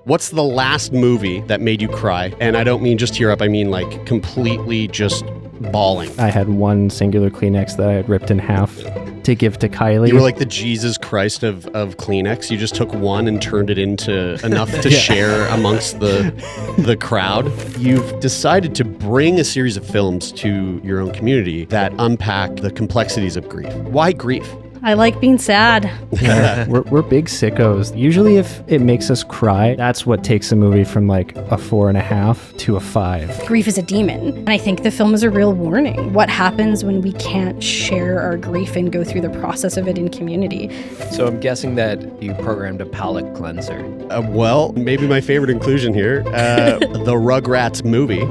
What's the last movie that made you cry? And I don't mean just tear up, I mean like completely just bawling. I had one singular Kleenex that I had ripped in half to give to Kylie. You were like the Jesus Christ of Kleenex. You just took one and turned it into enough to share amongst the crowd. You've decided to bring a series of films to your own community that unpack the complexities of grief. Why grief? I like being sad. Yeah, we're big sickos. Usually if it makes us cry, that's what takes a movie from like a 4.5 to a 5. Grief is a demon. And I think the film is a real warning. What happens when we can't share our grief and go through the process of it in community? So I'm guessing that you programmed a palate cleanser. Well, maybe my favorite inclusion here, the Rugrats movie.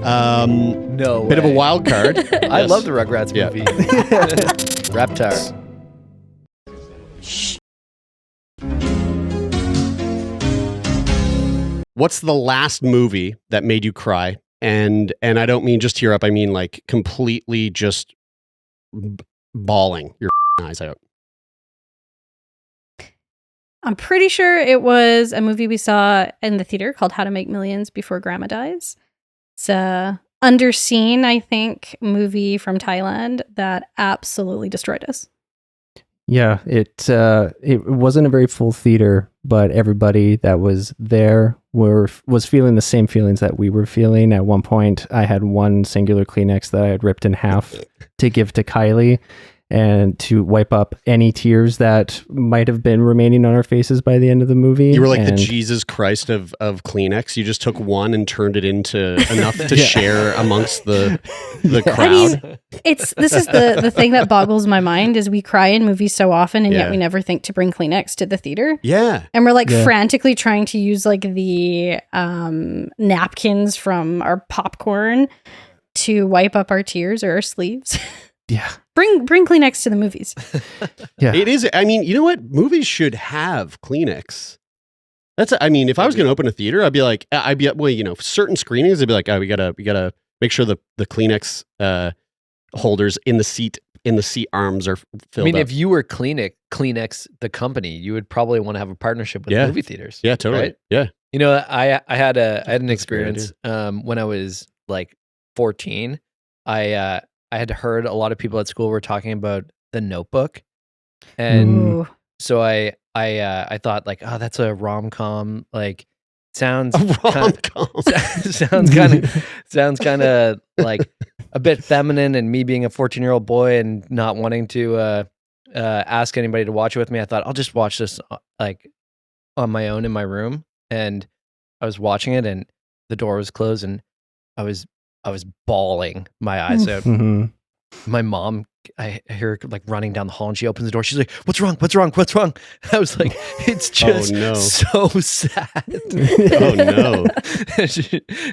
No way. Bit of a wild card. I love the Rugrats movie. Reptar. What's the last movie that made you cry? And I don't mean just tear up, I mean like completely just bawling your eyes out. I'm pretty sure it was a movie we saw in the theater called How to Make Millions Before Grandma Dies. It's a underseen, I think, movie from Thailand that absolutely destroyed us. Yeah, it wasn't a very full theater, but everybody that was there was feeling the same feelings that we were feeling. At one point, I had one singular Kleenex that I had ripped in half to give to Kylie and to wipe up any tears that might have been remaining on our faces by the end of the movie. You were like the Jesus Christ of Kleenex. You just took one and turned it into enough to share amongst the crowd. I mean, this is the thing that boggles my mind is we cry in movies so often and yet we never think to bring Kleenex to the theater. Yeah. And we're like frantically trying to use like the napkins from our popcorn to wipe up our tears or our sleeves. Yeah. Bring Kleenex to the movies. Yeah. It is. I mean, you know what? Movies should have Kleenex. I mean, if I was going to open a theater, I'd be like, certain screenings, I'd be like, oh, we gotta make sure the Kleenex holders in the seat arms are filled. I mean, up. if you were Kleenex, the company, you would probably want to have a partnership with movie theaters. Yeah, totally. Right? Yeah. You know, I had an experience when I was like 14. I had heard a lot of people at school were talking about The Notebook, and so I thought like, oh, that's a rom-com. Like, sounds kind of like a bit feminine. And me being a 14-year-old boy and not wanting to ask anybody to watch it with me, I thought I'll just watch this like on my own in my room. And I was watching it, and the door was closed, and I was bawling my eyes out. Mm-hmm. My mom, I hear her like running down the hall, and she opens the door. She's like, "What's wrong? What's wrong? What's wrong?" I was like, "It's just so sad." Oh no!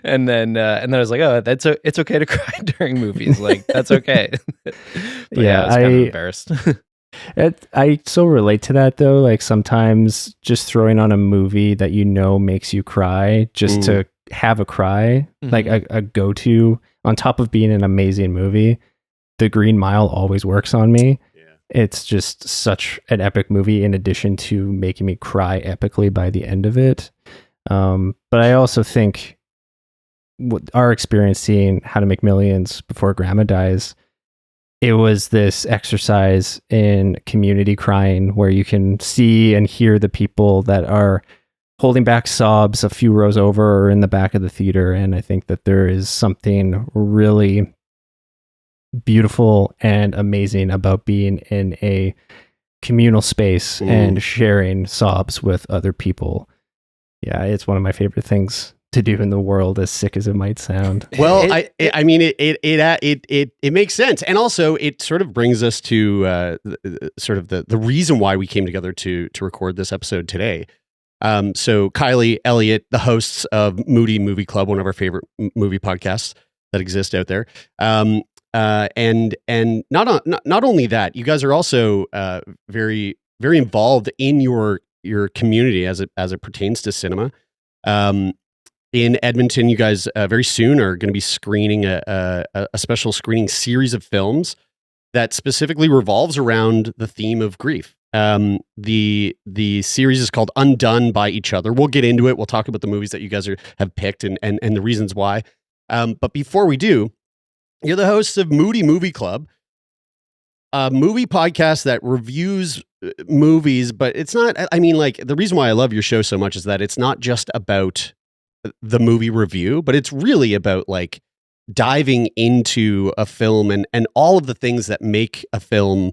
and then I was like, "Oh, it's okay to cry during movies. Like that's okay." But I was kind of embarrassed. I so relate to that though. Like sometimes just throwing on a movie that you know makes you cry just to have a cry, like a go-to on top of being an amazing movie. The Green Mile always works on me. Yeah. It's just such an epic movie in addition to making me cry epically by the end of it. But I also think our experience seeing How to Make Millions Before Grandma Dies, it was this exercise in community crying where you can see and hear the people that are holding back sobs a few rows over or in the back of the theater. And I think that there is something really beautiful and amazing about being in a communal space and sharing sobs with other people. Yeah, it's one of my favorite things to do in the world, as sick as it might sound. Well, I mean, it makes sense, and also it sort of brings us to sort of the reason why we came together to record this episode today. So Kylie, Elliott, the hosts of Moody Movie Club, one of our favorite movie podcasts that exist out there. And not only that, you guys are also very, very involved in your community as it pertains to cinema. In Edmonton, you guys very soon are going to be screening a special screening series of films that specifically revolves around the theme of grief. The series is called Undone by Each Other. We'll get into it. We'll talk about the movies that you guys have picked and the reasons why. But before we do, you're the hosts of Moody Movie Club, a movie podcast that reviews movies, but it's not, I mean, like, the reason why I love your show so much is that it's not just about the movie review, but it's really about like diving into a film and all of the things that make a film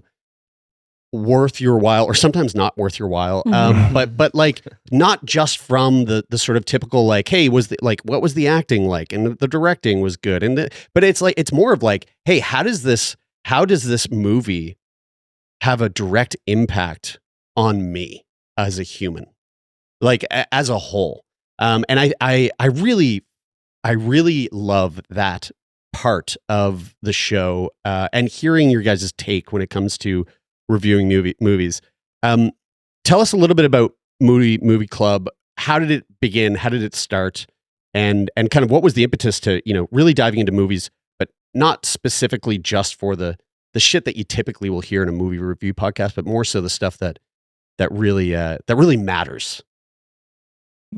worth your while, or sometimes not worth your while. But like, not just from the sort of typical, like, hey, what was the acting like? And the directing was good. But it's like, it's more of like, hey, how does this movie have a direct impact on me as a human, like as a whole? And I really love that part of the show, and hearing your guys' take when it comes to reviewing movies. Tell us a little bit about Moody Movie Club. How did it begin? How did it start? And kind of what was the impetus to, really diving into movies, but not specifically just for the shit that you typically will hear in a movie review podcast, but more so the stuff that really matters.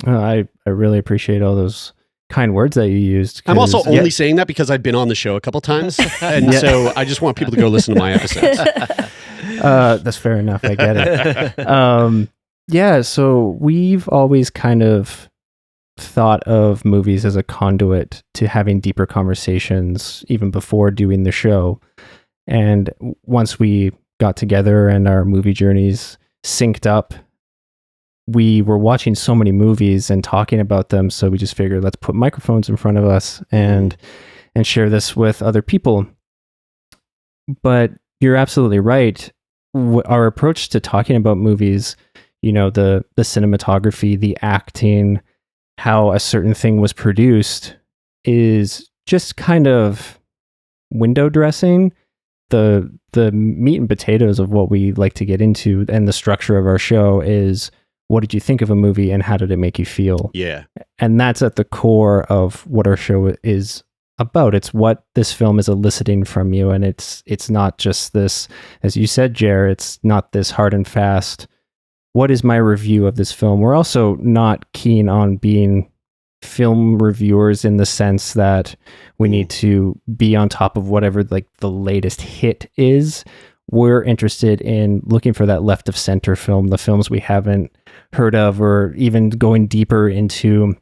I really appreciate all those kind words that you used. I'm also only saying that because I've been on the show a couple times, and so I just want people to go listen to my episodes. That's fair enough. I get it. So we've always kind of thought of movies as a conduit to having deeper conversations even before doing the show. And once we got together and our movie journeys synced up, we were watching so many movies and talking about them. So we just figured, let's put microphones in front of us and share this with other people. But you're absolutely right. Our approach to talking about movies, the cinematography, the acting, how a certain thing was produced, is just kind of window dressing. The meat and potatoes of what we like to get into, and the structure of our show is, what did you think of a movie and how did it make you feel? Yeah. And that's at the core of what our show is about. It's what this film is eliciting from you. And it's not just this, as you said, Jer, it's not this hard and fast, what is my review of this film? We're also not keen on being film reviewers in the sense that we need to be on top of whatever like the latest hit is. We're interested in looking for that left of center film, the films we haven't heard of, or even going deeper into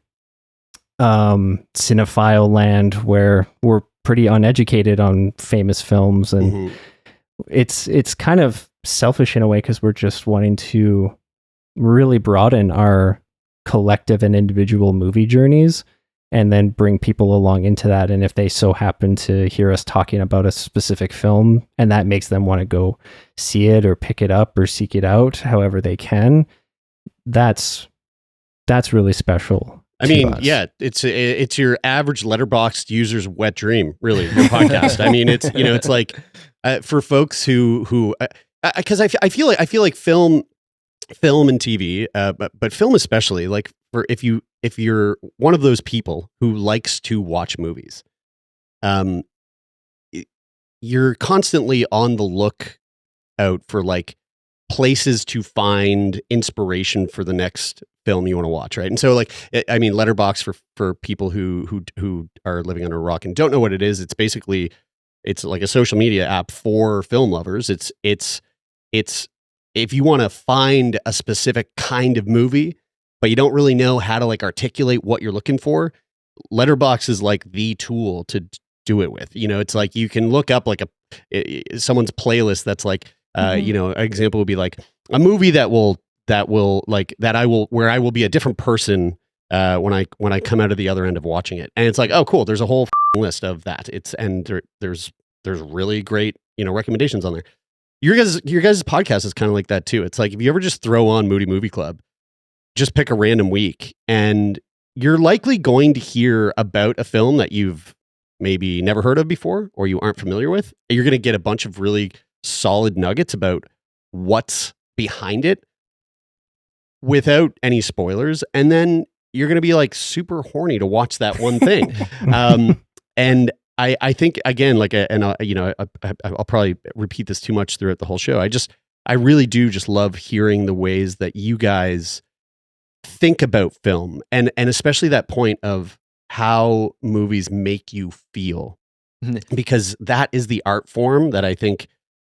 cinephile land where we're pretty uneducated on famous films. And it's kind of selfish in a way because we're just wanting to really broaden our collective and individual movie journeys and then bring people along into that. And if they so happen to hear us talking about a specific film and that makes them want to go see it or pick it up or seek it out however they can, that's really special. I mean, yeah, it's your average Letterboxd user's wet dream, really, your podcast. I mean, it's it's like for folks who because I feel like film and TV, but film especially, like for if you're one of those people who likes to watch movies, you're constantly on the lookout for like places to find inspiration for the next film you want to watch, right? And so, like, I mean, Letterboxd for people who are living under a rock and don't know what it is, it's basically like a social media app for film lovers. It's if you want to find a specific kind of movie, but you don't really know how to like articulate what you're looking for, Letterboxd is like the tool to do it with. It's like you can look up like someone's playlist that's like, an example would be like a movie where I will be a different person when I come out of the other end of watching it. And it's like, oh, cool. There's a whole list of that. There's really great, recommendations on there. Your guys' podcast is kind of like that too. It's like if you ever just throw on Moody Movie Club, just pick a random week, and you're likely going to hear about a film that you've maybe never heard of before or you aren't familiar with. You're going to get a bunch of really solid nuggets about what's behind it without any spoilers, and then you're going to be like super horny to watch that one thing. And I think again, like, I'll probably repeat this too much throughout the whole show. I really do just love hearing the ways that you guys think about film, and especially that point of how movies make you feel, because that is the art form that I think,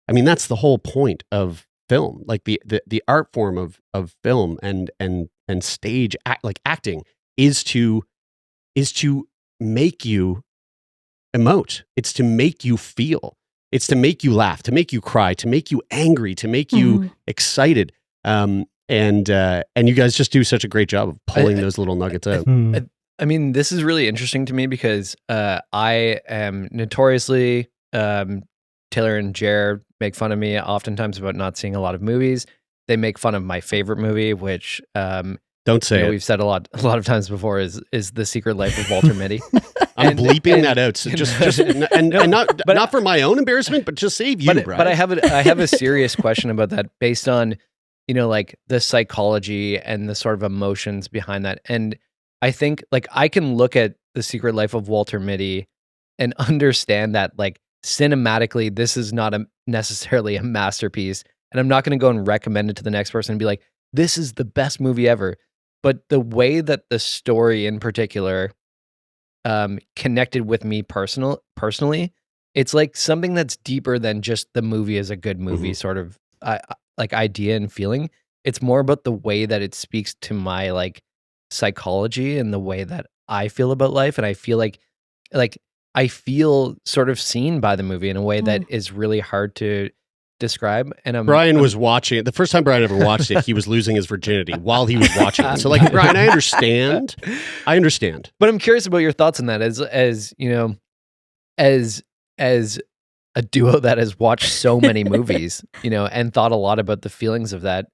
I mean, that's the whole point of film, like the art form of film and stage like acting is to make you emote. It's to make you feel. It's to make you laugh, to make you cry, to make you angry, to make you excited. And you guys just do such a great job of pulling those little nuggets out. I mean, this is really interesting to me because I am notoriously, Taylor and Jer make fun of me oftentimes about not seeing a lot of movies. They make fun of my favorite movie, which don't say it. We've said a lot of times before is The Secret Life of Walter Mitty. I'm bleeping that out. So not for my own embarrassment, but just save you, Brian. But I have a serious question about that based on, like the psychology and the sort of emotions behind that. And I think like I can look at The Secret Life of Walter Mitty and understand that like cinematically, this is not necessarily a masterpiece. And I'm not going to go and recommend it to the next person and be like, this is the best movie ever. But the way that the story in particular connected with me personally, it's like something that's deeper than just the movie is a good movie sort of like idea and feeling. It's more about the way that it speaks to my like psychology and the way that I feel about life. And I feel like I feel sort of seen by the movie in a way that is really hard to describe. And Brian was watching it. The first time Brian ever watched it, he was losing his virginity while he was watching it. So like, Brian, I understand. But I'm curious about your thoughts on that as you know, as a duo that has watched so many movies, and thought a lot about the feelings of that.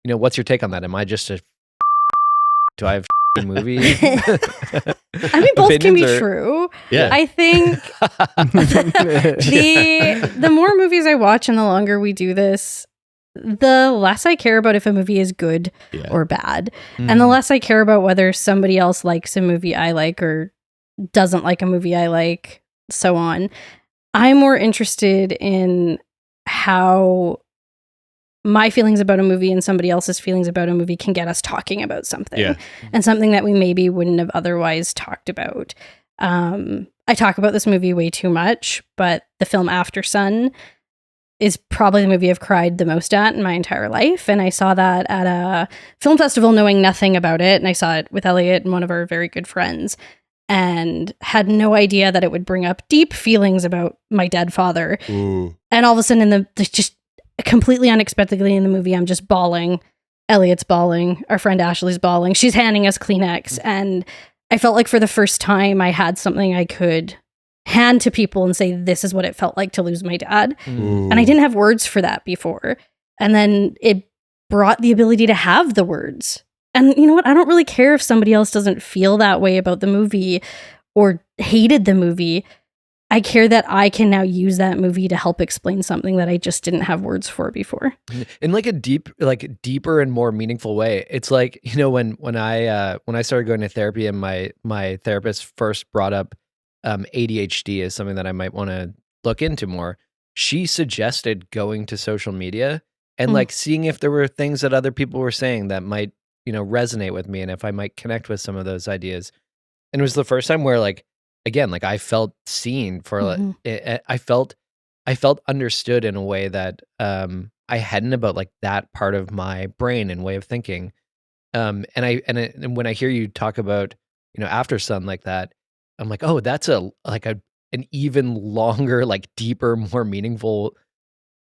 What's your take on that? Am I just do I have a movie? I mean, both can be true. Yeah. I think the more movies I watch and the longer we do this, the less I care about if a movie is good or bad. And the less I care about whether somebody else likes a movie I like or doesn't like a movie I like, so on. I'm more interested in how my feelings about a movie and somebody else's feelings about a movie can get us talking about something and something that we maybe wouldn't have otherwise talked about. I talk about this movie way too much, but the film After Sun is probably the movie I've cried the most at in my entire life. And I saw that at a film festival knowing nothing about it. And I saw it with Elliott and one of our very good friends and had no idea that it would bring up deep feelings about my dead father. And all of a sudden just completely unexpectedly in the movie, I'm just bawling. Elliott's bawling. Our friend Ashley's bawling. She's handing us Kleenex. And I felt like for the first time I had something I could hand to people and say, this is what it felt like to lose my dad. And I didn't have words for that before. And then it brought the ability to have the words. And you know what? I don't really care if somebody else doesn't feel that way about the movie or hated the movie. I care that I can now use that movie to help explain something that I just didn't have words for before. In like a deeper and more meaningful way. It's like, when I started going to therapy and my therapist first brought up ADHD as something that I might want to look into more, she suggested going to social media and like seeing if there were things that other people were saying that might, resonate with me and if I might connect with some of those ideas. And it was the first time where like, again, like I felt seen for I felt understood in a way that I hadn't about like that part of my brain and way of thinking. And when I hear you talk about, After Sun like that, I'm like, oh, that's an even longer, like deeper, more meaningful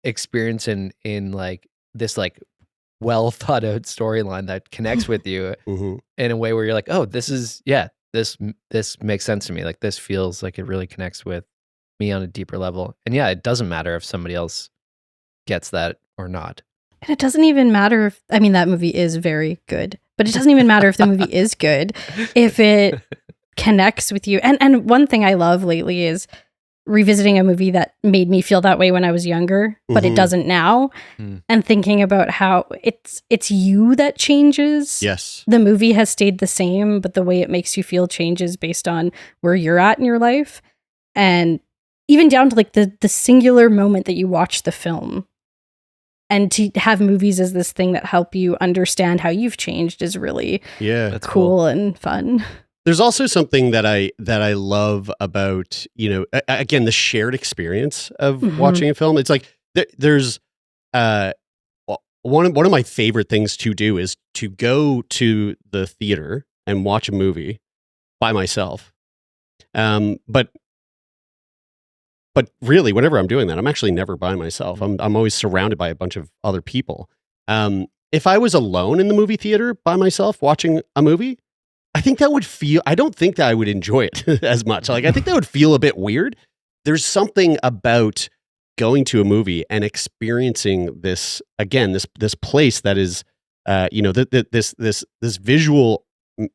experience in like this like well thought out storyline that connects with you in a way where you're like, oh, this makes sense to me. Like this feels like it really connects with me on a deeper level. And yeah, it doesn't matter if somebody else gets that or not. And it doesn't even matter if, that movie is very good, but it doesn't even matter if the movie is good, if it connects with you. And one thing I love lately is revisiting a movie that made me feel that way when I was younger, but it doesn't now. And thinking about how it's you that changes. Yes. The movie has stayed the same, but the way it makes you feel changes based on where you're at in your life. And even down to like the singular moment that you watch the film. And to have movies as this thing that help you understand how you've changed is really That's cool and fun. There's also something that I love about, again, the shared experience of watching a film. It's like there's one of my favorite things to do is to go to the theater and watch a movie by myself. But really, whenever I'm doing that, I'm actually never by myself. I'm always surrounded by a bunch of other people. If I was alone in the movie theater by myself watching a movie, I don't think that I would enjoy it as much. Like, I think that would feel a bit weird. There's something about going to a movie and experiencing this, again, this place that is, this visual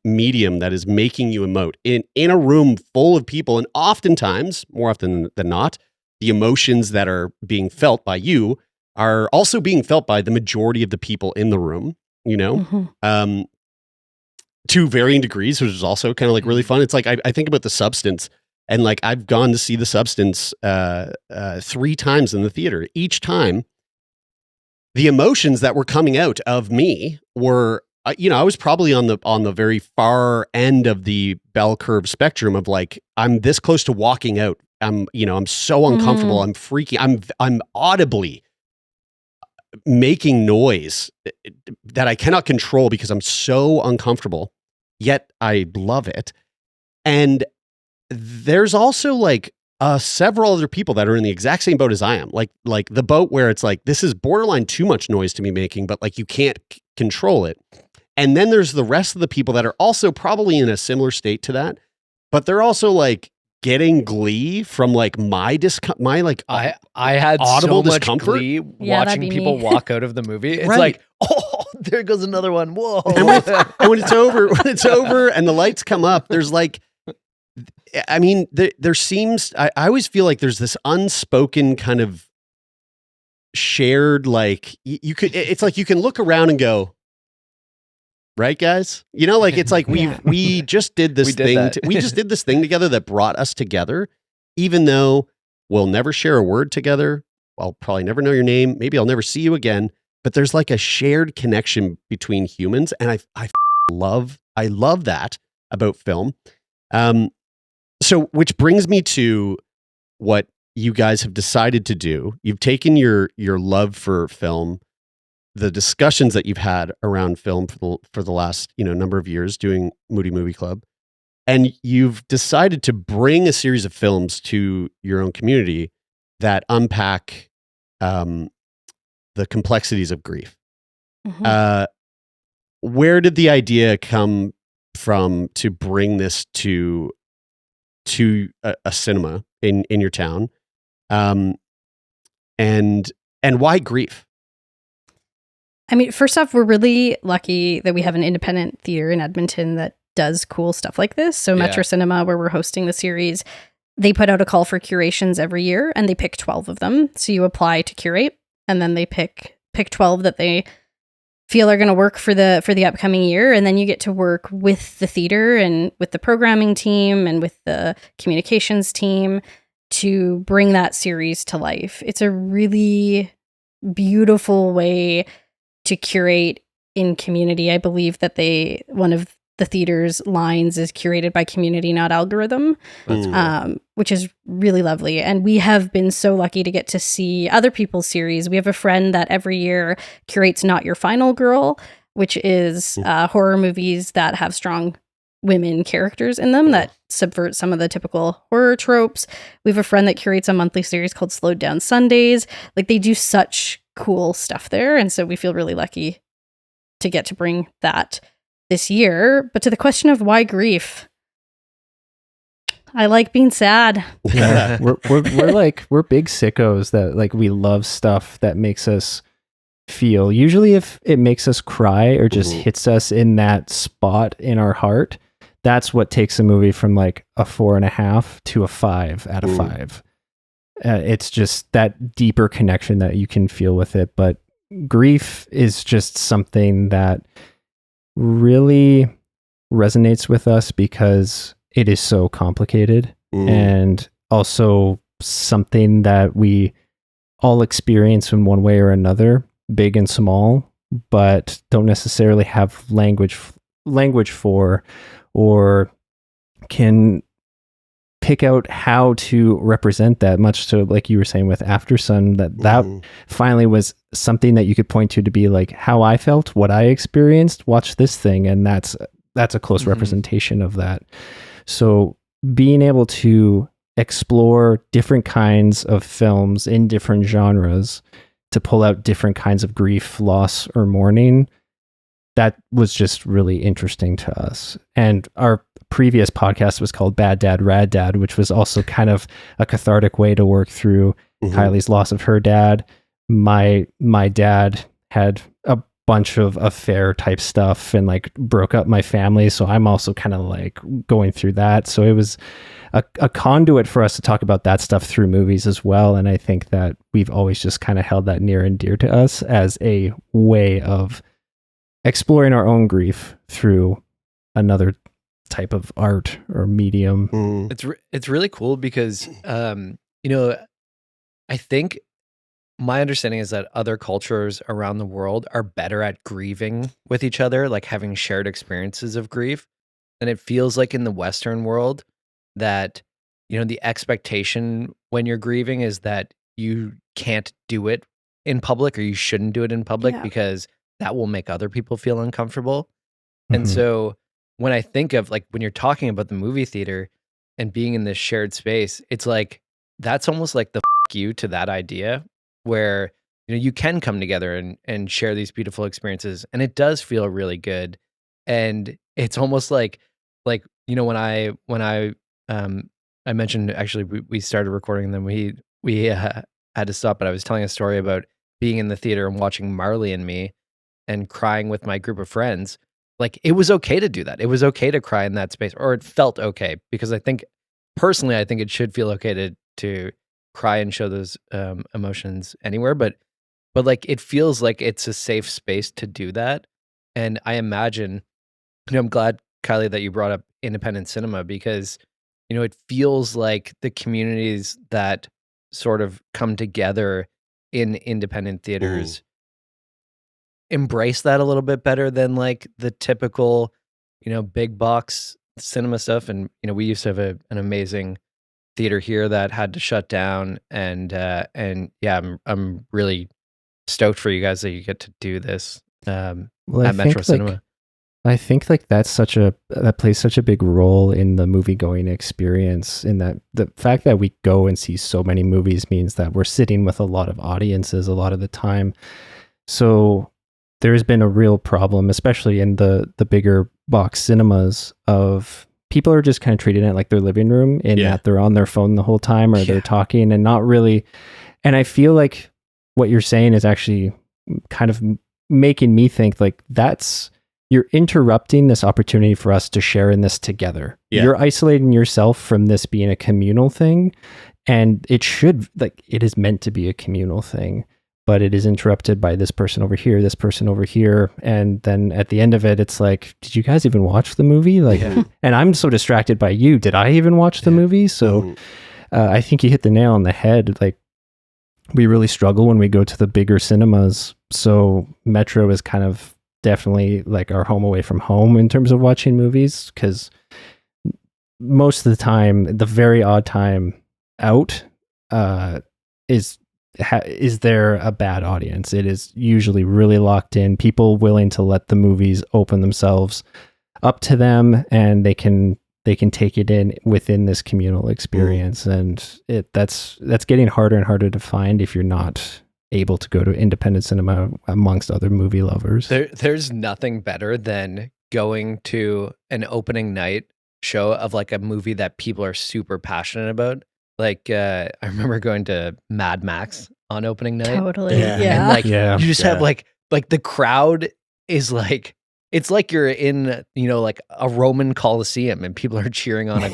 medium that is making you emote in a room full of people. And oftentimes, more often than not, the emotions that are being felt by you are also being felt by the majority of the people in the room, to varying degrees, which is also kind of like really fun. It's like, I think about The Substance, and like I've gone to see The Substance 3 times in the theater. Each time, the emotions that were coming out of me were, I was probably on the very far end of the bell curve spectrum of like, I'm this close to walking out. I'm so uncomfortable. I'm freaking. I'm audibly making noise that I cannot control because I'm so uncomfortable. Yet I love it. And there's also like several other people that are in the exact same boat as I am. Like the boat where it's like, this is borderline too much noise to be making, but like you can't control it. And then there's the rest of the people that are also probably in a similar state to that, but they're also like getting glee from like I had audible so much discomfort. Glee watching people walk out of the movie. It's like, oh, there goes another one. Whoa. And when it's over and the lights come up, there's like, I mean, there seems, I always feel like there's this unspoken kind of shared, like it's like you can look around and go, right, guys? Like it's like we just did this thing. We just did this thing together that brought us together, even though we'll never share a word together. I'll probably never know your name. Maybe I'll never see you again. But there's like a shared connection between humans, and I love that about film. So, which brings me to what you guys have decided to do. You've taken your love for film, the discussions that you've had around film for the last number of years doing Moody Movie Club, and you've decided to bring a series of films to your own community that unpack the complexities of grief. Where did the idea come from to bring this to a cinema in your town, and why grief? I mean, first off, we're really lucky that we have an independent theater in Edmonton that does cool stuff like this. So Metro Cinema, where we're hosting the series, they put out a call for curations every year, and they pick 12 of them. So you apply to curate, and then they pick 12 that they feel are going to work for the upcoming year, and then you get to work with the theater and with the programming team and with the communications team to bring that series to life. It's a really beautiful way to curate in community. I believe that one of the theater's lines is curated by community, not algorithm, which is really lovely. And we have been so lucky to get to see other people's series. We have a friend that every year curates Not Your Final Girl, which is horror movies that have strong women characters in them that subvert some of the typical horror tropes. We have a friend that curates a monthly series called Slowed Down Sundays. Like, they do such cool stuff there. And so we feel really lucky to get to bring that this year. But to the question of why grief, I like being sad. Yeah, we're big sickos that like, we love stuff that makes us feel. Usually if it makes us cry or just hits us in that spot in our heart, that's what takes a movie from like a 4.5 to a 5 out of 5. It's just that deeper connection that you can feel with it. But grief is just something that really resonates with us because it is so complicated, and also something that we all experience in one way or another. big and small, but don't necessarily have language for, or can pick out how to represent that, much to like you were saying with After Sun, that finally was something that you could point to be like how I felt, what I experienced, watch this thing. And that's a close representation of that. So being able to explore different kinds of films in different genres to pull out different kinds of grief, loss, or mourning, that was just really interesting to us. And our previous podcast was called Bad Dad, Rad Dad, which was also kind of a cathartic way to work through Kylie's loss of her dad. My dad had a bunch of affair type stuff and like broke up my family. So I'm also kind of like going through that. So it was a conduit for us to talk about that stuff through movies as well. And I think that we've always just kind of held that near and dear to us as a way of exploring our own grief through another type of art or medium. It's really cool because, I think my understanding is that other cultures around the world are better at grieving with each other, like having shared experiences of grief. And it feels like in the Western world that, the expectation when you're grieving is that you can't do it in public, or you shouldn't do it in public because that will make other people feel uncomfortable. And so when I think of like, when you're talking about the movie theater and being in this shared space, it's like, that's almost like the you to that idea where, you can come together and share these beautiful experiences. And it does feel really good. And it's almost like, when I mentioned, actually, we started recording them. We had to stop, but I was telling a story about being in the theater and watching Marley and Me and crying with my group of friends. Like, it was okay to do that. It was okay to cry in that space, or it felt okay, because I think personally, I think it should feel okay to cry and show those emotions anywhere. But like, it feels like it's a safe space to do that. And I imagine, I'm glad, Kylie, that you brought up independent cinema, because, it feels like the communities that sort of come together in independent theaters embrace that a little bit better than like the typical, big box cinema stuff. And, we used to have an amazing theater here that had to shut down. And yeah, I'm really stoked for you guys that you get to do this at Metro Cinema. I think like that plays such a big role in the movie going experience, in that the fact that we go and see so many movies means that we're sitting with a lot of audiences a lot of the time. So there's been a real problem, especially in the bigger box cinemas, of people are just kind of treating it like their living room, in that they're on their phone the whole time, or they're talking and not really. And I feel like what you're saying is actually kind of making me think like you're interrupting this opportunity for us to share in this together. You're isolating yourself from this being a communal thing, and it is meant to be a communal thing, but it is interrupted by this person over here, this person over here. And then at the end of it, it's like, did you guys even watch the movie? Like, and I'm so distracted by you. Did I even watch the movie? So I think you hit the nail on the head. Like, we really struggle when we go to the bigger cinemas. So Metro is kind of definitely like our home away from home in terms of watching movies, because most of the time, the very odd time out, is there a bad audience. It is usually really locked in, people willing to let the movies open themselves up to them, and they can take it in within this communal experience. And that's getting harder and harder to find if you're not able to go to independent cinema amongst other movie lovers. There's nothing better than going to an opening night show of like a movie that people are super passionate about. Like I remember going to Mad Max on opening night. Totally. And like you just have like the crowd is like, it's like you're in, like a Roman Colosseum and people are cheering on a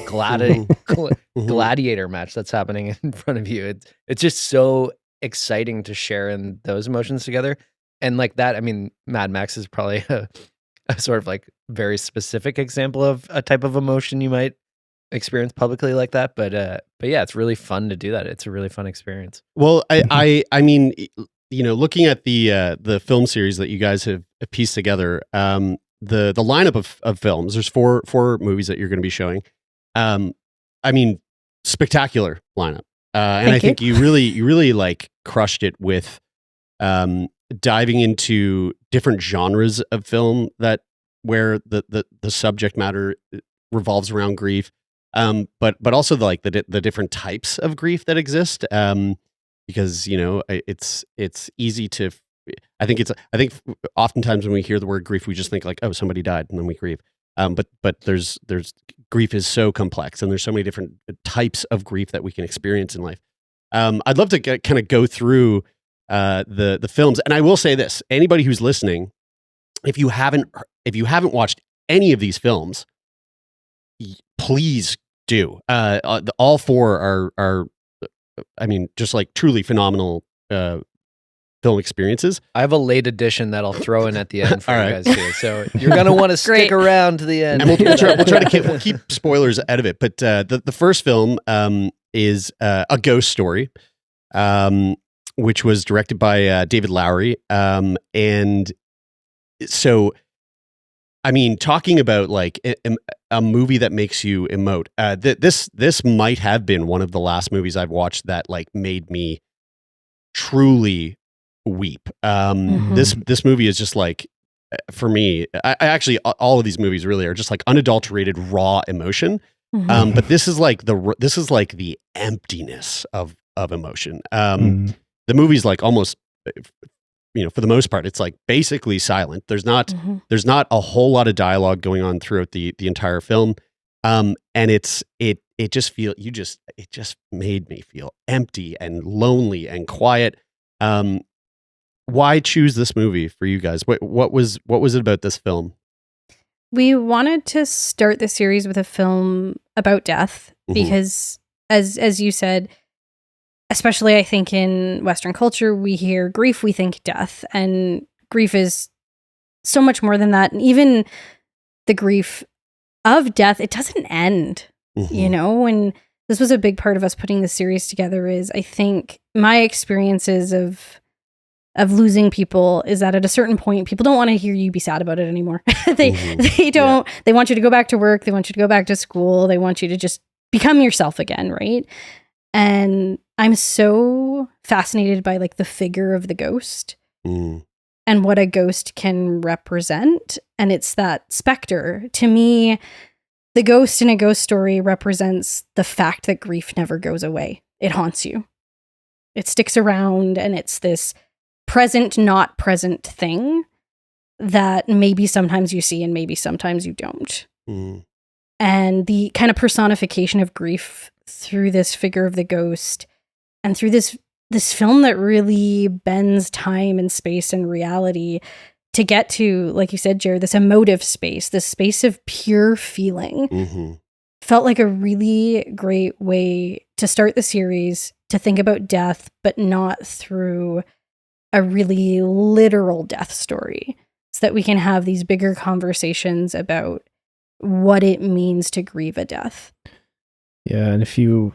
gladiator match that's happening in front of you. It's just so exciting to share in those emotions together. And like that, I mean, Mad Max is probably a sort of like very specific example of a type of emotion you might experience publicly like that. But yeah, it's really fun to do that. It's a really fun experience. Well, I mean, looking at the film series that you guys have pieced together, the lineup of films. There's four movies that you're going to be showing. I mean, spectacular lineup, and I think you really like crushed it with diving into different genres of film where the subject matter revolves around grief, but also the different types of grief that exist. Because it's easy to. I think oftentimes when we hear the word grief, we just think like, oh, somebody died, and then we grieve. But there's grief is so complex, and there's so many different types of grief that we can experience in life. I'd love to kind of go through the films, and I will say this: anybody who's listening, if you haven't watched any of these films, please do. All four are, I mean, just like truly phenomenal film experiences. I have a late edition that I'll throw in at the end for All you right. guys too. So you're gonna want to stick around to the end. And we'll try to keep spoilers out of it. But the first film is A Ghost Story, which was directed by David Lowery. And so, I mean, talking about like a movie that makes you emote. This might have been one of the last movies I've watched that like made me truly weep. This movie is just like, for me, I actually, all of these movies really are just like unadulterated raw emotion. But this is like the emptiness of emotion. The movie's like almost, for the most part, it's like basically silent. There's not a whole lot of dialogue going on throughout the entire film. And it just made me feel empty and lonely and quiet. Why choose this movie for you guys? What was it about this film? We wanted to start the series with a film about death because, as you said, especially I think in Western culture, we hear grief, we think death, and grief is so much more than that. And even the grief of death, it doesn't end, and this was a big part of us putting the series together is I think my experiences of losing people is that at a certain point, people don't want to hear you be sad about it anymore. They don't, they want you to go back to work. They want you to go back to school. They want you to just become yourself again. Right. And I'm so fascinated by like the figure of the ghost and what a ghost can represent. And it's that specter. To me, the ghost in A Ghost Story represents the fact that grief never goes away. It haunts you. It sticks around, and it's this present, not present thing that maybe sometimes you see and maybe sometimes you don't. And the kind of personification of grief through this figure of the ghost and through this film that really bends time and space and reality to get to, like you said, Jared, this emotive space, this space of pure feeling, felt like a really great way to start the series, to think about death, but not through a really literal death story, so that we can have these bigger conversations about what it means to grieve a death. Yeah, and if you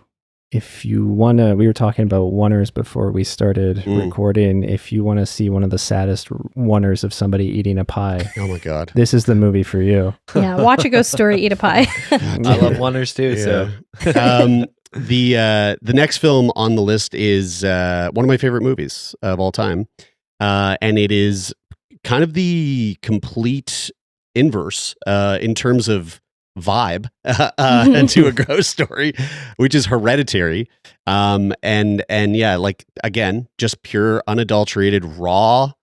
want to, we were talking about oneers before we started recording. If you want to see one of the saddest oneers of somebody eating a pie, oh my God, this is the movie for you. Yeah, watch A Ghost Story, eat a pie. I love oneers too. Yeah. So the next film on the list is one of my favorite movies of all time, and it is kind of the complete inverse in terms of vibe to A Ghost Story, which is Hereditary. And yeah, like again, just pure unadulterated, raw,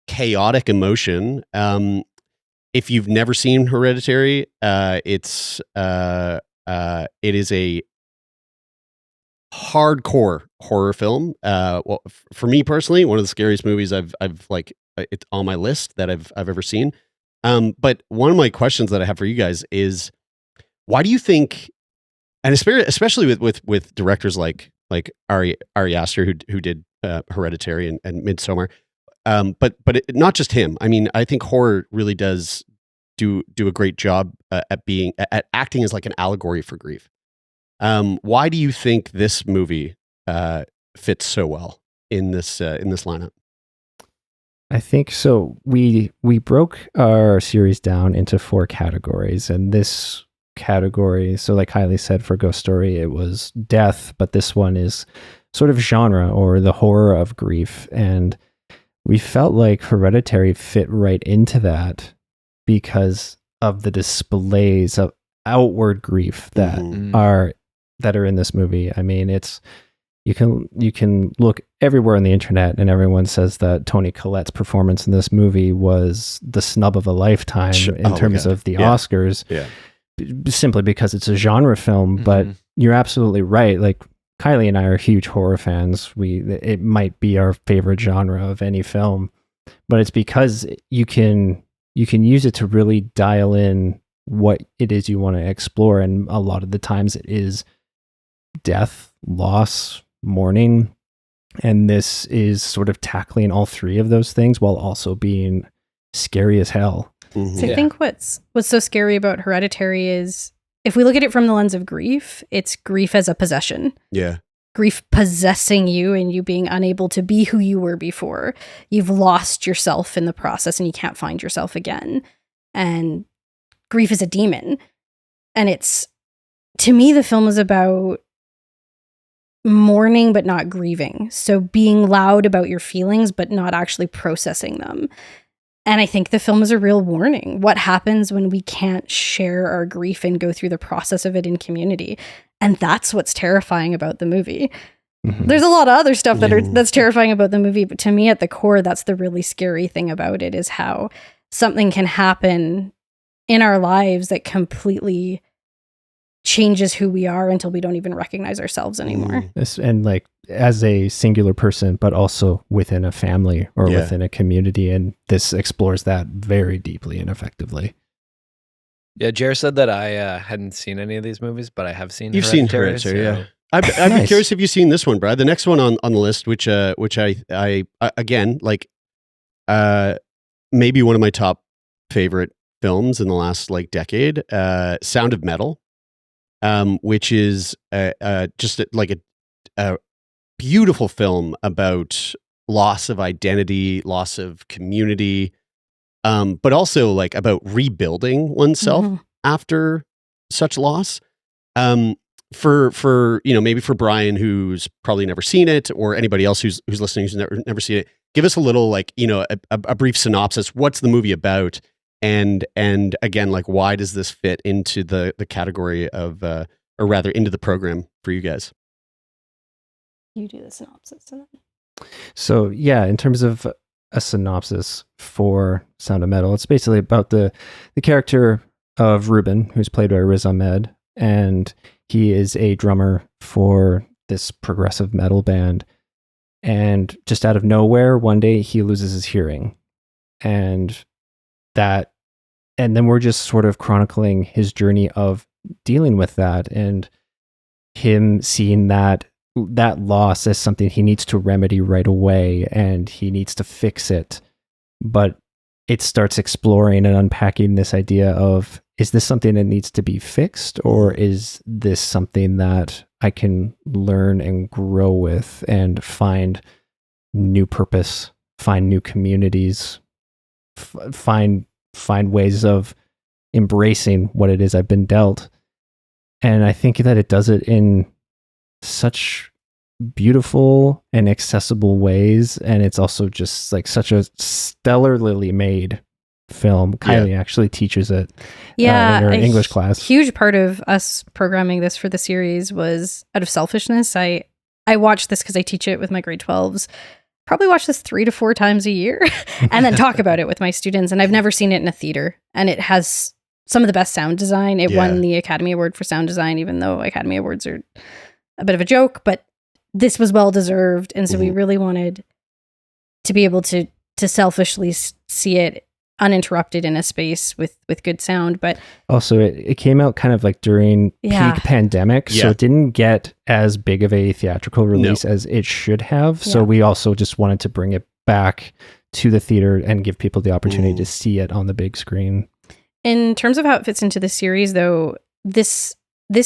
chaotic emotion. If you've never seen Hereditary, it is a hardcore horror film. Well, for me personally, one of the scariest movies I've like, it's on my list that I've ever seen. But one of my questions that I have for you guys is, why do you think, and especially with directors like Ari Aster who did Hereditary and Midsommar, but not just him. I mean, I think horror really does do a great job at acting as like an allegory for grief. Why do you think this movie fits so well in this lineup? I think so. We broke our series down into 4 categories, and this category, so like Kylie said, for Ghost Story, it was death, but this one is sort of genre or the horror of grief. And we felt like Hereditary fit right into that because of the displays of outward grief that are in this movie. I mean, it's you can look everywhere on the internet and everyone says that Toni Collette's performance in this movie was the snub of a lifetime in terms of the Oscars. Yeah. Simply because it's a genre film, but you're absolutely right. Like Kylie and I are huge horror fans. It might be our favorite genre of any film, but it's because you can use it to really dial in what it is you want to explore. And a lot of the times it is death, loss, mourning. And this is sort of tackling all 3 of those things while also being scary as hell. So I think what's so scary about Hereditary is if we look at it from the lens of grief, it's grief as a possession. Yeah. Grief possessing you and you being unable to be who you were before. You've lost yourself in the process and you can't find yourself again. And grief is a demon. And to me, the film is about mourning but not grieving. So being loud about your feelings but not actually processing them. And I think the film is a real warning. What happens when we can't share our grief and go through the process of it in community? And that's what's terrifying about the movie. There's a lot of other stuff that's terrifying about the movie, but to me at the core, that's the really scary thing about it, is how something can happen in our lives that completely changes who we are until we don't even recognize ourselves anymore. And like as a singular person, but also within a family or within a community. And this explores that very deeply and effectively. Yeah, Jer said that I hadn't seen any of these movies, but I have seen You've Hereditary, seen Hereditary, yeah. I'd be curious if you've seen this one, Brad. The next one on the list, which I again, like, maybe one of my top favorite films in the last like decade, Sound of Metal, which is just like a beautiful film about loss of identity, loss of community, but also like about rebuilding oneself after such loss. For maybe for Brian, who's probably never seen it, or anybody else who's listening who's never seen it, give us a little like a brief synopsis. What's the movie about? And again, like, why does this fit into the category of, or rather into the program for you guys? You do the synopsis. So yeah, in terms of a synopsis for Sound of Metal, it's basically about the character of Ruben, who's played by Riz Ahmed, and he is a drummer for this progressive metal band. And just out of nowhere, one day he loses his hearing, and then we're just sort of chronicling his journey of dealing with that and him seeing that loss as something he needs to remedy right away, and he needs to fix it. But it starts exploring and unpacking this idea of, is this something that needs to be fixed, or is this something that I can learn and grow with and find new purpose, find new communities, find ways of embracing what it is I've been dealt. And I think that it does it in such beautiful and accessible ways, and it's also just like such a stellarly made film. Kylie actually teaches it in her English class. Huge part of us programming this for the series was out of selfishness. I watched this because I teach it with my grade 12s. Probably watch this 3 to 4 times a year and then talk about it with my students. And I've never seen it in a theater, and it has some of the best sound design. It won the Academy Award for sound design, even though Academy Awards are a bit of a joke, but this was well deserved. And so we really wanted to be able to selfishly see it uninterrupted in a space with good sound. But also it came out kind of like during peak pandemic, so it didn't get as big of a theatrical release as it should have. So we also just wanted to bring it back to the theater and give people the opportunity to see it on the big screen. In terms of how it fits into the series, though, this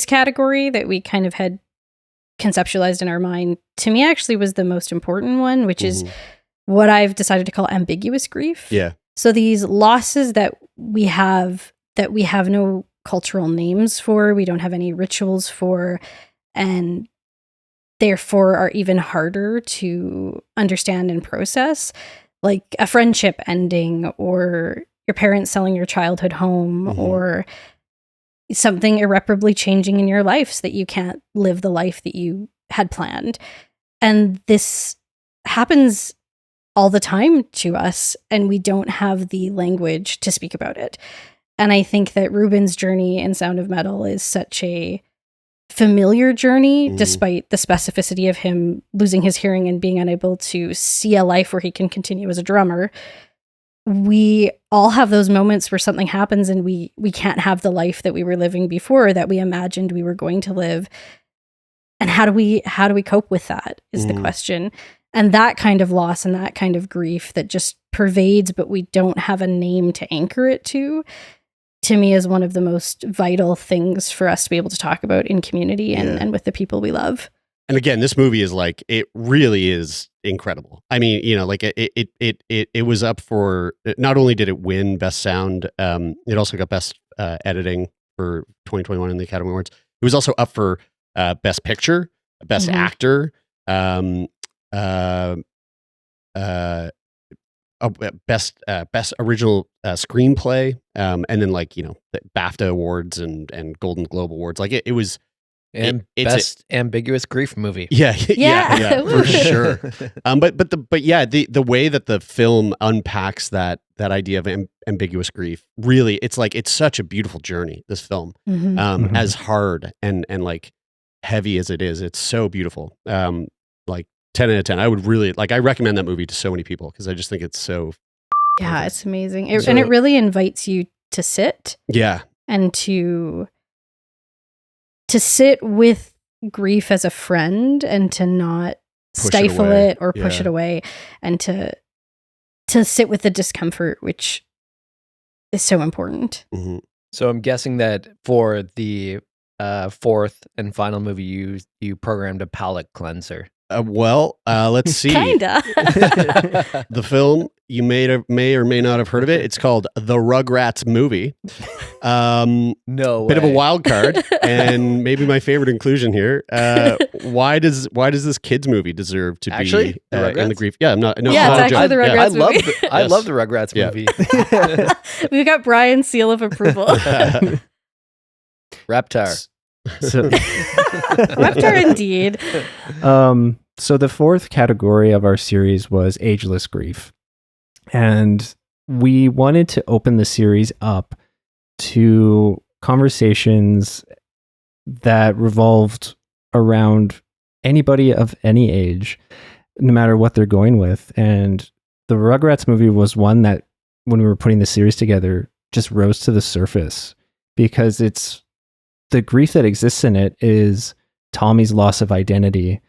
category that we kind of had conceptualized in our mind, to me actually was the most important one, which is what I've decided to call ambiguous grief. Yeah. So these losses that we have no cultural names for, we don't have any rituals for, and therefore are even harder to understand and process, like a friendship ending, or your parents selling your childhood home, or something irreparably changing in your life so that you can't live the life that you had planned. And this happens all the time to us, and we don't have the language to speak about it. And I think that Ruben's journey in Sound of Metal is such a familiar journey, despite the specificity of him losing his hearing and being unable to see a life where he can continue as a drummer. We all have those moments where something happens and we can't have the life that we were living before, that we imagined we were going to live. And how do we cope with that is the question. And that kind of loss and that kind of grief that just pervades, but we don't have a name to anchor it to me is one of the most vital things for us to be able to talk about in community and with the people we love. And again, this movie is like, it really is incredible. I mean, you know, like it was up for, not only did it win Best Sound, it also got Best Editing for 2021 in the Academy Awards. It was also up for Best Picture, Best Actor, best original screenplay, and then, like, you know, the BAFTA awards and Golden Globe awards. Like it was, and best ambiguous grief movie. Yeah, for sure. But yeah, the way that the film unpacks that idea of ambiguous grief, really, it's like, it's such a beautiful journey, this film. As hard and like heavy as it is, it's so beautiful. Like 10 out of 10. I would really, like, I recommend that movie to so many people because I just think it's so. Yeah, it's amazing. And it really invites you to sit. Yeah. And to sit with grief as a friend and to not stifle it or push it away, and to sit with the discomfort, which is so important. So I'm guessing that for the fourth and final movie, you programmed a palate cleanser. Let's see. Kinda. The film, you may or may not have heard of it. It's called The Rugrats Movie. No bit way. of a wild card, and maybe my favorite inclusion here. Why does this kids movie deserve to Actually, be in the grief? Yeah, I'm not. No, Yeah, I'm it's not actually joking. the Rugrats movie. I love the Rugrats movie. We've got Brian's seal of approval. Reptar. So, Reptar indeed. So the fourth category of our series was ageless grief. And we wanted to open the series up to conversations that revolved around anybody of any age, no matter what they're going with. And the Rugrats movie was one that, when we were putting the series together, just rose to the surface, because it's the grief that exists in it is Tommy's loss of identity.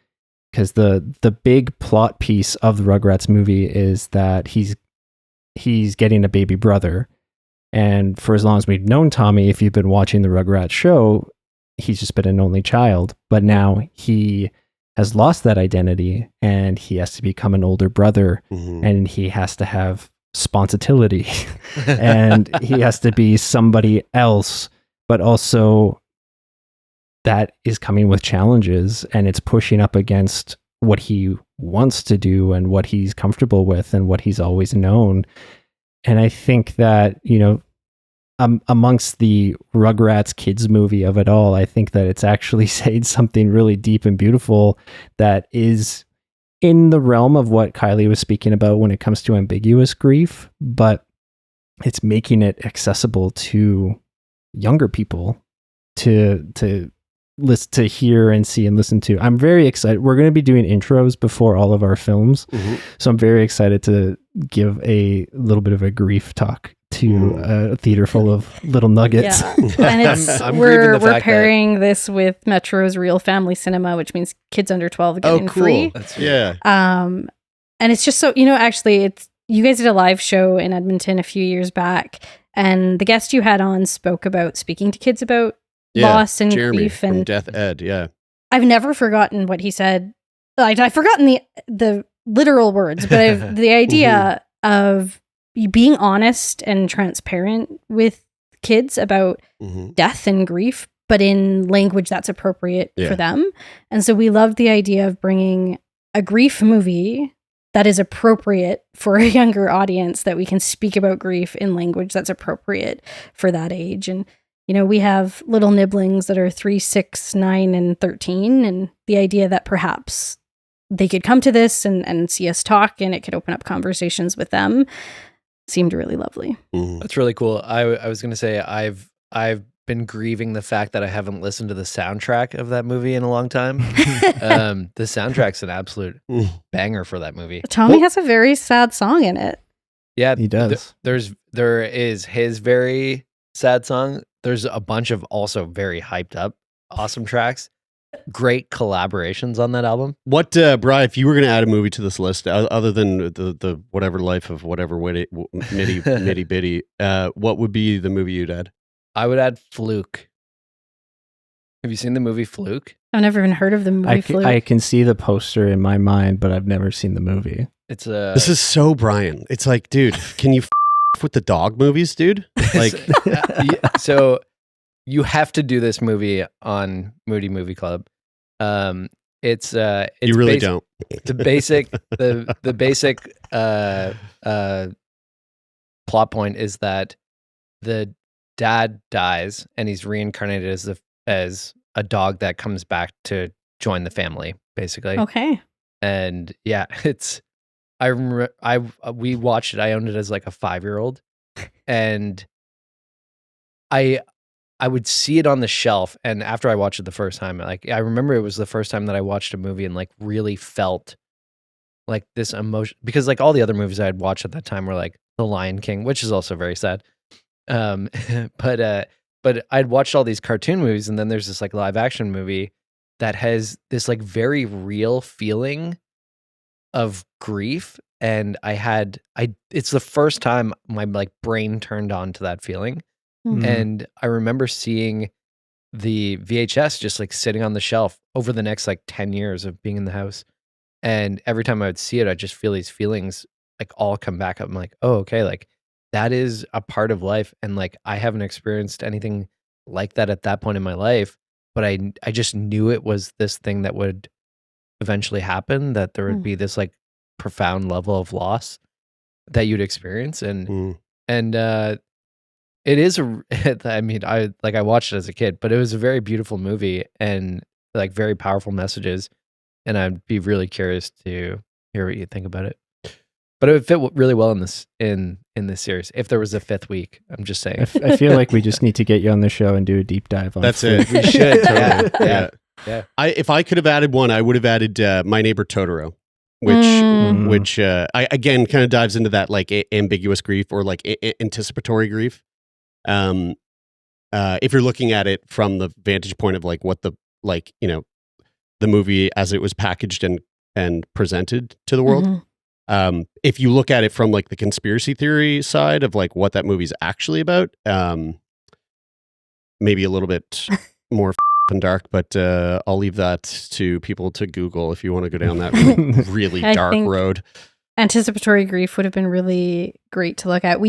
Because the big plot piece of the Rugrats movie is that he's getting a baby brother. And for as long as we've known Tommy, if you've been watching the Rugrats show, he's just been an only child. But now he has lost that identity, and he has to become an older brother, and he has to have sponsibility, and he has to be somebody else, but also that is coming with challenges, and it's pushing up against what he wants to do and what he's comfortable with and what he's always known. And I think that, you know, amongst the Rugrats kids movie of it all, I think that it's actually saying something really deep and beautiful that is in the realm of what Kylie was speaking about when it comes to ambiguous grief, but it's making it accessible to younger people to listen to, hear and see and listen to. I'm very excited. We're going to be doing intros before all of our films. So I'm very excited to give a little bit of a grief talk to a theater full of little nuggets. Yeah. And it's we're pairing this with Metro's Real Family Cinema, which means kids under 12 get in free. That's yeah. And it's just so, you know, actually you guys did a live show in Edmonton a few years back, and the guest you had on spoke about speaking to kids about loss and Jeremie grief from and Death Ed. Yeah. I've never forgotten what he said. I've forgotten the literal words, but the idea of you being honest and transparent with kids about death and grief, but in language that's appropriate for them. And so we loved the idea of bringing a grief movie that is appropriate for a younger audience, that we can speak about grief in language that's appropriate for that age. And, you know, we have little nibblings that are 3, 6, 9, and 13. And the idea that perhaps they could come to this and see us talk, and it could open up conversations with them, seemed really lovely. That's really cool. I was going to say, I've been grieving the fact that I haven't listened to the soundtrack of that movie in a long time. The soundtrack's an absolute banger for that movie. Tommy has a very sad song in it. Yeah, he does. There is his very sad song. There's a bunch of also very hyped up, awesome tracks. Great collaborations on that album. What, Brian, if you were going to add a movie to this list, other than the whatever life of whatever mitty bitty, what would be the movie you'd add? I would add Fluke. Have you seen the movie Fluke? I've never even heard of the movie Fluke. I can see the poster in my mind, but I've never seen the movie. This is so Brian. It's like, dude, can you with the dog movies, dude? Like, so you have to do this movie on Moody Movie Club. It's you really don't. The basic plot point is that the dad dies and he's reincarnated as a dog that comes back to join the family, basically. Okay. And yeah, I remember we watched it. I owned it as like a 5-year-old, and I would see it on the shelf. And after I watched it the first time, like, I remember it was the first time that I watched a movie and like really felt like this emotion, because like all the other movies I had watched at that time were like The Lion King, which is also very sad. But I'd watched all these cartoon movies, and then there's this like live action movie that has this like very real feeling of grief. And it's the first time my like brain turned on to that feeling. Mm-hmm. And I remember seeing the VHS just like sitting on the shelf over the next like 10 years of being in the house. And every time I would see it, I'd just feel these feelings like all come back up. I'm like, oh, okay, like that is a part of life. And like, I haven't experienced anything like that at that point in my life, but I just knew it was this thing that would eventually happen, that there would be this like profound level of loss that you'd experience. And it is I mean, I watched it as a kid, but it was a very beautiful movie and like very powerful messages. And I'd be really curious to hear what you think about it. But it would fit really well in this series. If there was a 5th week, I'm just saying. I feel like we just need to get you on the show and do a deep dive on. That's it. We should. Yeah. If I could have added one, I would have added My Neighbor Totoro, which I again kind of dives into that like ambiguous grief or like anticipatory grief. If you're looking at it from the vantage point of like what the like, you know, the movie as it was packaged and presented to the world. If you look at it from like the conspiracy theory side of like what that movie's actually about, maybe a little bit more and dark, but I'll leave that to people to Google if you want to go down that really dark road. Anticipatory grief would have been really great to look at.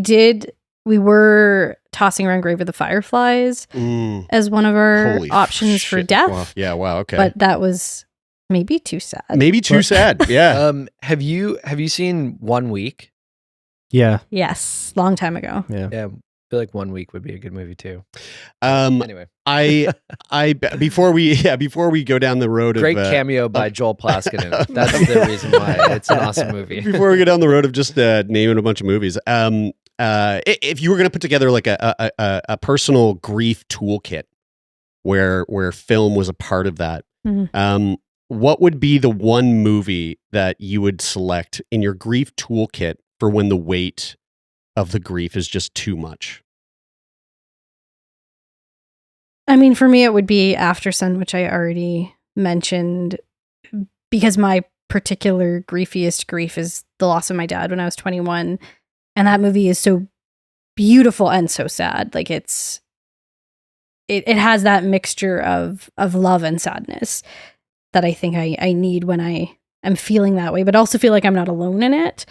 We were tossing around Grave of the Fireflies as one of our options for death. Wow. Yeah, wow, okay. But that was maybe too sad. Maybe too sad, yeah. Have you seen 1 Week? Yeah. Yes, long time ago. Yeah. I feel like 1 Week would be a good movie too. Anyway, I before we go down the road great of cameo by Joel Plaskett in it. That's the reason why it's an awesome movie. Before we go down the road of just naming a bunch of movies, if you were going to put together like a personal grief toolkit where film was a part of that, what would be the one movie that you would select in your grief toolkit for when the weight of the grief is just too much? I mean, for me, it would be After Sun, which I already mentioned, because my particular griefiest grief is the loss of my dad when I was 21. And that movie is so beautiful and so sad. Like it has that mixture of love and sadness that I think I need when I am feeling that way, but also feel like I'm not alone in it.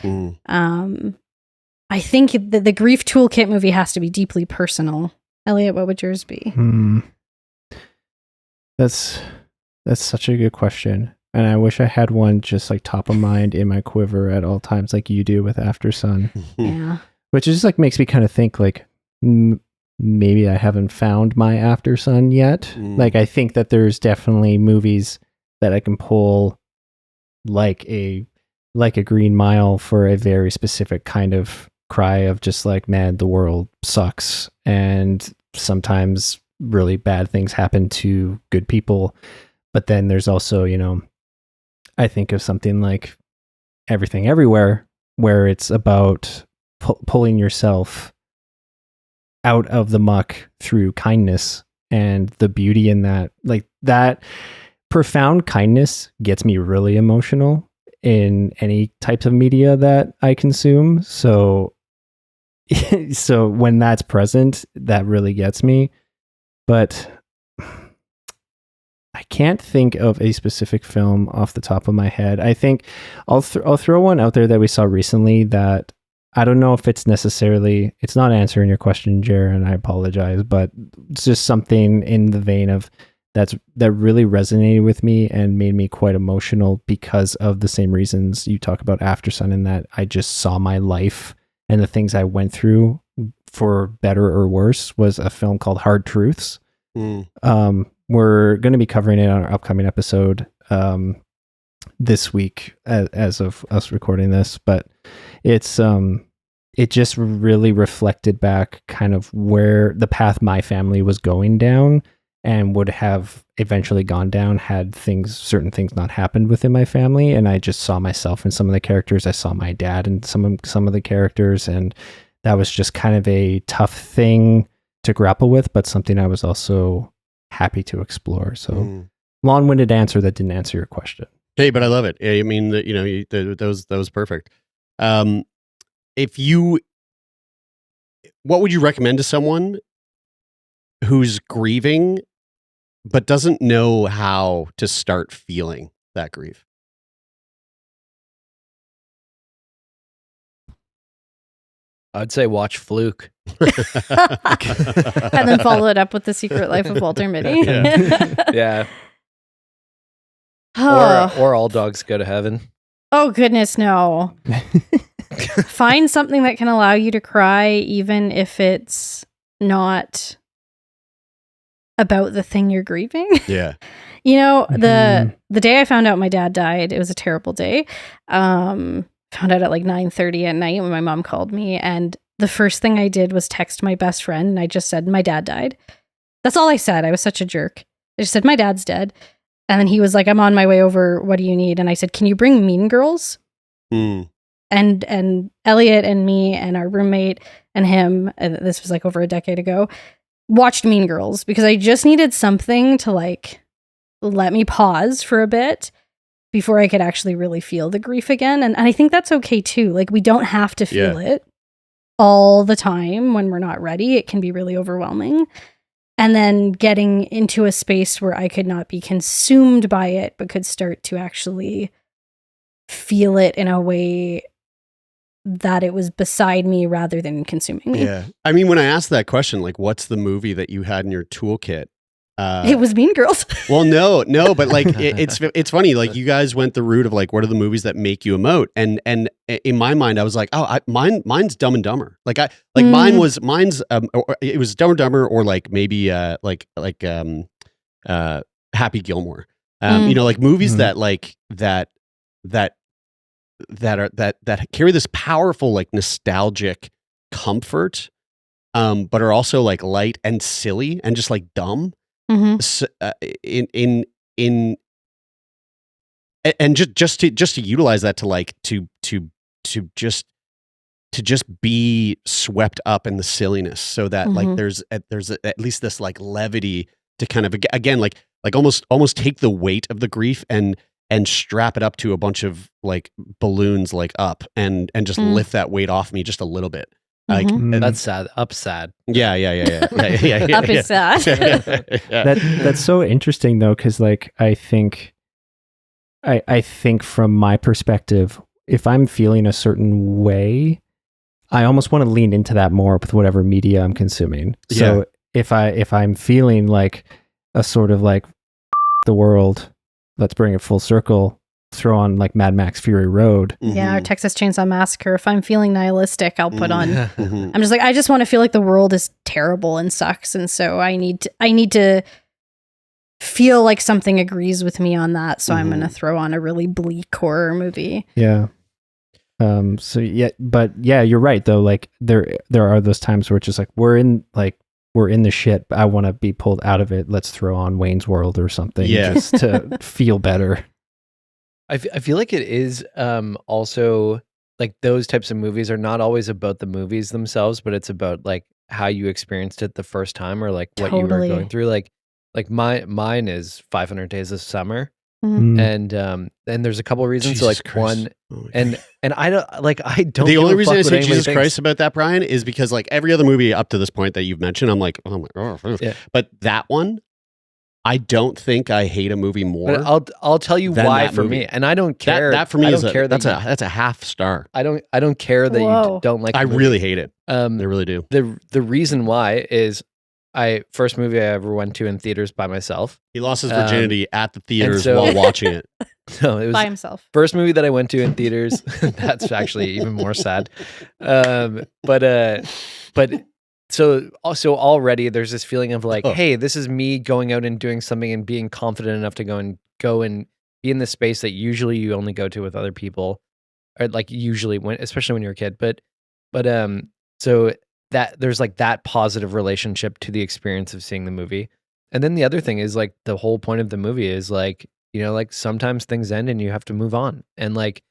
I think the Grief Toolkit movie has to be deeply personal. Elliott, what would yours be? That's such a good question. And I wish I had one just like top of mind in my quiver at all times, like you do with After Sun. Yeah. Which just like makes me kind of think like maybe I haven't found my After Sun yet. Like I think that there's definitely movies that I can pull like a Green Mile for a very specific kind of cry of just like, man, the world sucks. And sometimes really bad things happen to good people. But then there's also, you know, I think of something like Everything Everywhere, where it's about pulling yourself out of the muck through kindness, and the beauty in that. Like that profound kindness gets me really emotional in any types of media that I consume. So when that's present, that really gets me. But I can't think of a specific film off the top of my head. I think I'll throw one out there that we saw recently that I don't know if it's necessarily, it's not answering your question, Jer, and I apologize, but it's just something in the vein of that really resonated with me and made me quite emotional because of the same reasons you talk about After Sun, in that I just saw my life and the things I went through, for better or worse, was a film called Hard Truths. We're going to be covering it on our upcoming episode this week as of us recording this, but it's it just really reflected back kind of where the path my family was going down and would have eventually gone down had certain things not happened within my family. And I just saw myself in some of the characters. I saw my dad in some of the characters, and that was just kind of a tough thing to grapple with, but something I was also happy to explore. So long-winded answer that didn't answer your question. Hey, but I love it. I mean, that was perfect. What would you recommend to someone who's grieving but doesn't know how to start feeling that grief? I'd say watch Fluke. And then follow it up with The Secret Life of Walter Mitty. Yeah. Oh. Or All Dogs Go to Heaven. Oh, goodness, no. Find something that can allow you to cry, even if it's not about the thing you're grieving. Yeah. You know, the day I found out my dad died, it was a terrible day. Found out at like 9:30 at night when my mom called me, and the first thing I did was text my best friend, and I just said, my dad died. That's all I said. I was such a jerk. I just said, my dad's dead. And then he was like, I'm on my way over. What do you need? And I said, can you bring Mean Girls? And Elliott and me and our roommate and him, and this was like over a decade ago, watched Mean Girls because I just needed something to like let me pause for a bit before I could actually really feel the grief again. And I think that's okay too. Like, we don't have to feel it all the time when we're not ready. It can be really overwhelming. And then getting into a space where I could not be consumed by it, but could start to actually feel it in a way that it was beside me rather than consuming me. Yeah. I mean, when I asked that question, like, what's the movie that you had in your toolkit? It was Mean Girls. Well, no, but like it's funny. Like, you guys went the route of like, what are the movies that make you emote? And in my mind, I was like, mine's Dumb and Dumber. Like mine's it was Dumb and Dumber, or like maybe Happy Gilmore. You know, like movies that carry this powerful like nostalgic comfort, but are also like light and silly and just like dumb. So, just to utilize that to like to just be swept up in the silliness, so that like there's at least this like levity to kind of, again, like almost take the weight of the grief and strap it up to a bunch of like balloons, like up and just lift that weight off me just a little bit. Like that's sad. Up sad. Yeah. Up is sad. That's so interesting though, because like I think I think from my perspective, if I'm feeling a certain way, I almost want to lean into that more with whatever media I'm consuming. So if I'm feeling like a sort of like the world, let's bring it full circle, throw on like Mad Max Fury Road. Yeah, or Texas Chainsaw Massacre. If I'm feeling nihilistic, I'll put on. Mhm. I'm just like, I just want to feel like the world is terrible and sucks, and so I need to feel like something agrees with me on that. So I'm gonna throw on a really bleak horror movie. Yeah. So yeah, but yeah, you're right though. Like there are those times where it's just like we're in the shit, but I want to be pulled out of it. Let's throw on Wayne's World or something just to feel better. I feel like it is also like those types of movies are not always about the movies themselves, but it's about like how you experienced it the first time or like what you were going through. Like mine is 500 Days of Summer. And there's a couple of reasons. Jesus so like Christ. one, and I don't. The give only a reason fuck I what say anybody Jesus thinks. Christ about that, Brian, is because like every other movie up to this point that you've mentioned, I'm like, oh my god. Yeah. But that one, I don't think I hate a movie more. But I'll tell you than why that for movie. me, and I don't care. That for me I is don't care that that's a half star. I don't care that you Whoa. don't like. I the movie. really hate it. I really do. The reason why is first movie I ever went to in theaters by myself. He lost his virginity at the theaters so- while watching it. No, it was By himself. first movie that I went to in theaters. That's actually even more sad. But so also already there's this feeling of like, hey, this is me going out and doing something and being confident enough to go and be in the space that usually you only go to with other people, or like usually especially when you're a kid. But so that there's like that positive relationship to the experience of seeing the movie. And then the other thing is like the whole point of the movie is like, like sometimes things end and you have to move on. And like,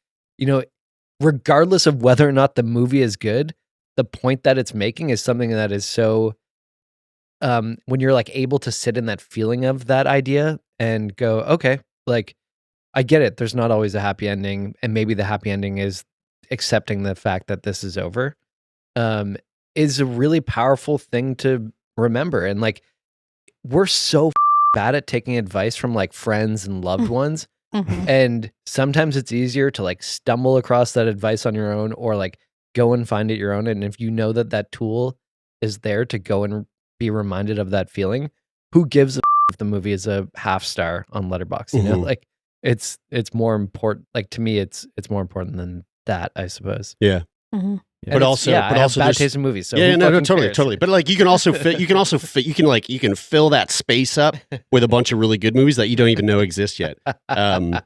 regardless of whether or not the movie is good, the point that it's making is something that is so, when you're like able to sit in that feeling of that idea and go, okay, like I get it. There's not always a happy ending. And maybe the happy ending is accepting the fact that this is over, is a really powerful thing to remember. And like, we're so bad at taking advice from like friends and loved ones. And sometimes it's easier to like stumble across that advice on your own or like go and find it your own. And if you know that tool is there to go and be reminded of that feeling, who gives a if the movie is a half star on Letterboxd, like it's more important. Like to me, it's more important than that, I suppose. Yeah. And But also, I have also bad just- taste in movies. So yeah, who no, fucking totally, cares? totally. But like, you can also you can fill that space up with a bunch of really good movies that you don't even know exist yet.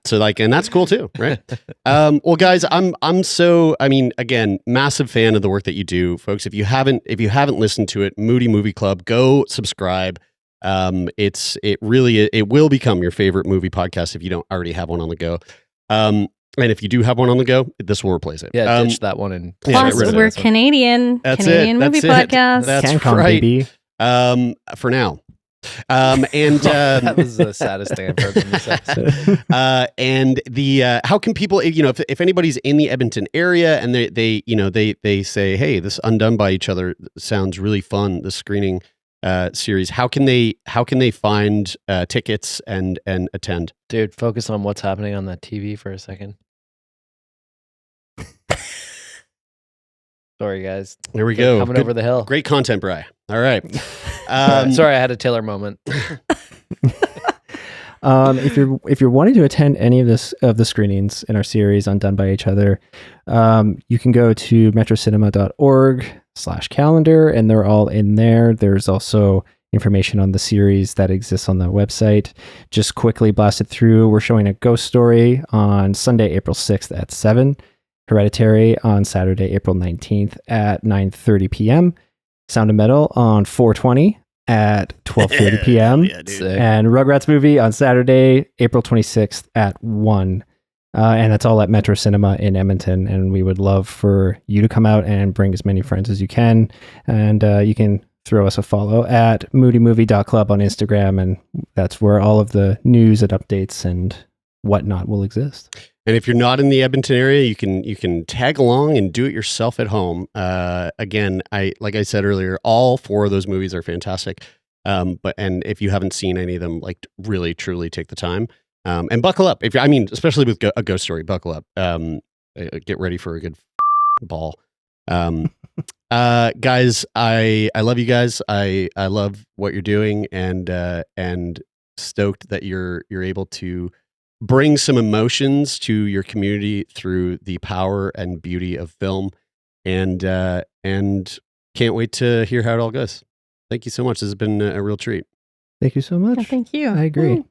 So like, and that's cool too, right? Well, guys, again, massive fan of the work that you do, folks. If you haven't listened to it, Moody Movie Club, go subscribe. It will become your favorite movie podcast if you don't already have one on the go. And if you do have one on the go, this will replace it. Yeah, ditch that one and Plus, get rid of we're it. Canadian. That's Canadian it. movie That's it. podcast. That's CanCon, right. baby. For now. And that was the saddest thing I've heard from this episode. and the how can people, if anybody's in the Edmonton area and they say, hey, this Undone by Each Other sounds really fun, the screening series, how can they find tickets and attend? Dude, focus on what's happening on that TV for a second. Sorry, guys. There we go. Coming over the hill. Great content, Bri. All right. Sorry, I had a Taylor moment. If you're wanting to attend any of the screenings in our series Undone by Each Other, you can go to metrocinema.org/calendar, and they're all in there. There's also information on the series that exists on the website. Just quickly blast it through. We're showing A Ghost Story on Sunday, April 6th at 7. Hereditary on Saturday, April 19th at 9:30 p.m. Sound of Metal on 4/20 at 12:30 p.m. Yeah, dude. Sick. And Rugrats Movie on Saturday, April 26th at 1. And that's all at Metro Cinema in Edmonton. And we would love for you to come out and bring as many friends as you can. And you can throw us a follow at moodymovie.club on Instagram. And that's where all of the news and updates and whatnot will exist. And if you're not in the Edmonton area, you can tag along and do it yourself at home. Again, like I said earlier, all 4 of those movies are fantastic. And if you haven't seen any of them, like really truly take the time. And buckle up especially with a ghost story, buckle up. Get ready for a good ball. Guys, I love you guys. I love what you're doing, and stoked that you're able to bring some emotions to your community through the power and beauty of film, and can't wait to hear how it all goes. Thank you so much. This has been a real treat. Thank you so much. Thank you. I agree. Woo.